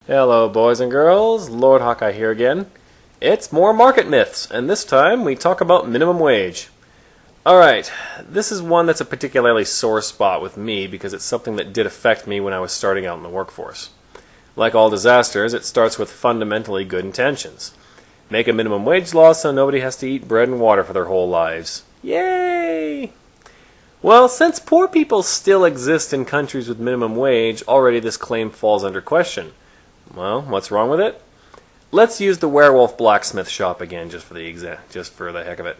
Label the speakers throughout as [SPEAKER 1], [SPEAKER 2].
[SPEAKER 1] Hello boys and girls, Lord Hawkeye here again. It's more market myths, and this time we talk about minimum wage. Alright, this is one that's a particularly sore spot with me because it's something that did affect me when I was starting out in the workforce. Like all disasters, it starts with fundamentally good intentions. Make a minimum wage law so nobody has to eat bread and water for their whole lives. Yay! Well, since poor people still exist in countries with minimum wage, already this claim falls under question. Well, what's wrong with it? Let's use the werewolf blacksmith shop again, just for the heck of it.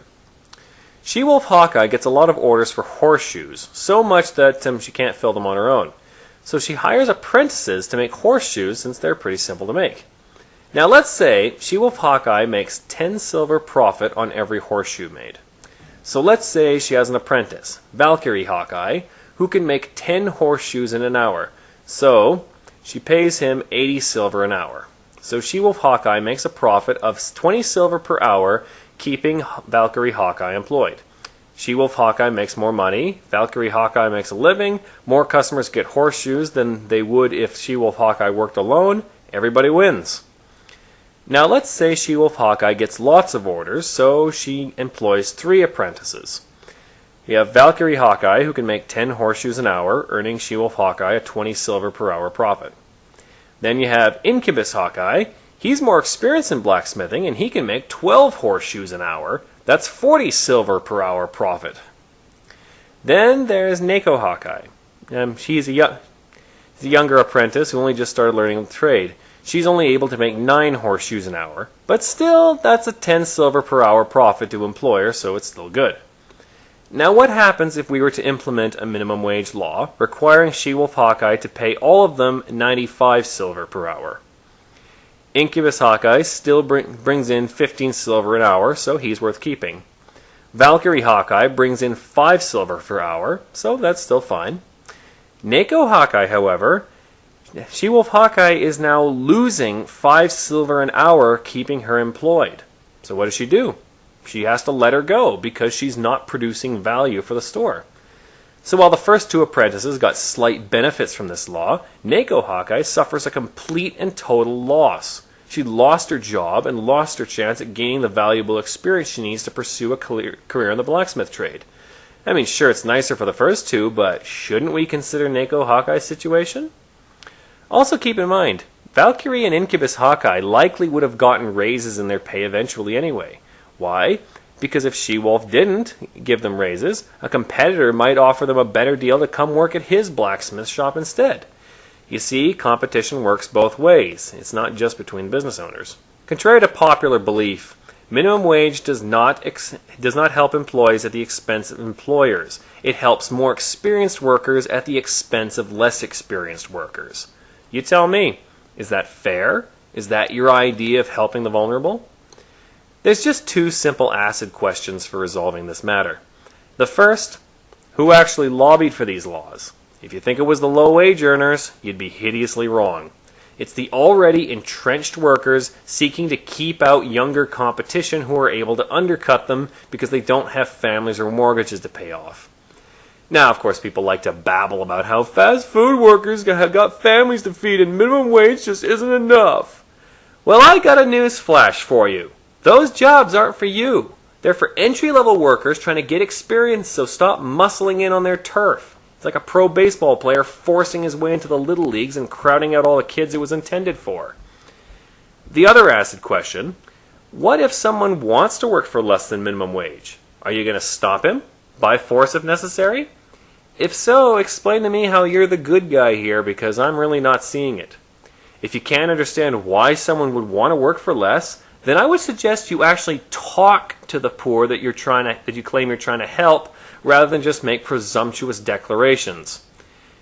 [SPEAKER 1] She-Wolf Hawkeye gets a lot of orders for horseshoes, so much that she can't fill them on her own. So she hires apprentices to make horseshoes since they're pretty simple to make. Now let's say She-Wolf Hawkeye makes 10 silver profit on every horseshoe made. So let's say she has an apprentice, Valkyrie Hawkeye, who can make 10 horseshoes in an hour. So she pays him 80 silver an hour. So She-Wolf Hawkeye makes a profit of 20 silver per hour, keeping Valkyrie Hawkeye employed. She-Wolf Hawkeye makes more money, Valkyrie Hawkeye makes a living, more customers get horseshoes than they would if She-Wolf Hawkeye worked alone. Everybody wins. Now let's say She-Wolf Hawkeye gets lots of orders, so she employs 3 apprentices. We have Valkyrie Hawkeye, who can make 10 horseshoes an hour, earning She-Wolf Hawkeye a 20 silver per hour profit. Then you have Incubus Hawkeye. He's more experienced in blacksmithing, and he can make 12 horseshoes an hour. That's 40 silver per hour profit. Then there's Neko Hawkeye. She's a younger apprentice who only just started learning the trade. She's only able to make 9 horseshoes an hour, but still, that's a 10 silver per hour profit to employer, so it's still good. Now what happens if we were to implement a minimum wage law requiring She-Wolf Hawkeye to pay all of them 95 silver per hour? Incubus Hawkeye still brings in 15 silver an hour, so he's worth keeping. Valkyrie Hawkeye brings in 5 silver per hour, so that's still fine. Neko Hawkeye, however, She-Wolf Hawkeye is now losing 5 silver an hour keeping her employed. So what does she do? She has to let her go because she's not producing value for the store. So while the first 2 apprentices got slight benefits from this law, Neko Hawkeye suffers a complete and total loss. She lost her job and lost her chance at gaining the valuable experience she needs to pursue a career in the blacksmith trade. I mean, sure, it's nicer for the first 2, but shouldn't we consider Neko Hawkeye's situation? Also keep in mind, Valkyrie and Incubus Hawkeye likely would have gotten raises in their pay eventually anyway. Why? Because if She-Wolf didn't give them raises, a competitor might offer them a better deal to come work at his blacksmith shop instead. You see, competition works both ways. It's not just between business owners. Contrary to popular belief, minimum wage does not help employees at the expense of employers. It helps more experienced workers at the expense of less experienced workers. You tell me, is that fair? Is that your idea of helping the vulnerable? There's just 2 simple acid questions for resolving this matter. The first, who actually lobbied for these laws? If you think it was the low-wage earners, you'd be hideously wrong. It's the already entrenched workers seeking to keep out younger competition who are able to undercut them because they don't have families or mortgages to pay off. Now, of course, people like to babble about how fast food workers have got families to feed and minimum wage just isn't enough. Well, I got a news flash for you. Those jobs aren't for you. They're for entry-level workers trying to get experience, so stop muscling in on their turf. It's like a pro baseball player forcing his way into the little leagues and crowding out all the kids it was intended for. The other acid question, what if someone wants to work for less than minimum wage? Are you going to stop him? By force if necessary? If so, explain to me how you're the good guy here, because I'm really not seeing it. If you can't understand why someone would want to work for less, then I would suggest you actually talk to the poor that you claim you're trying to help, rather than just make presumptuous declarations.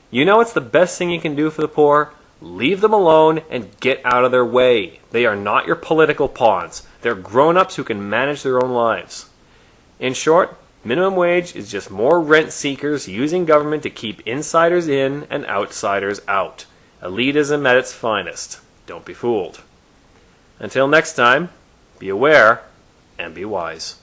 [SPEAKER 1] You know what's the best thing you can do for the poor? Leave them alone and get out of their way. They are not your political pawns. They're grown-ups who can manage their own lives. In short, minimum wage is just more rent seekers using government to keep insiders in and outsiders out. Elitism at its finest. Don't be fooled. Until next time, be aware and be wise.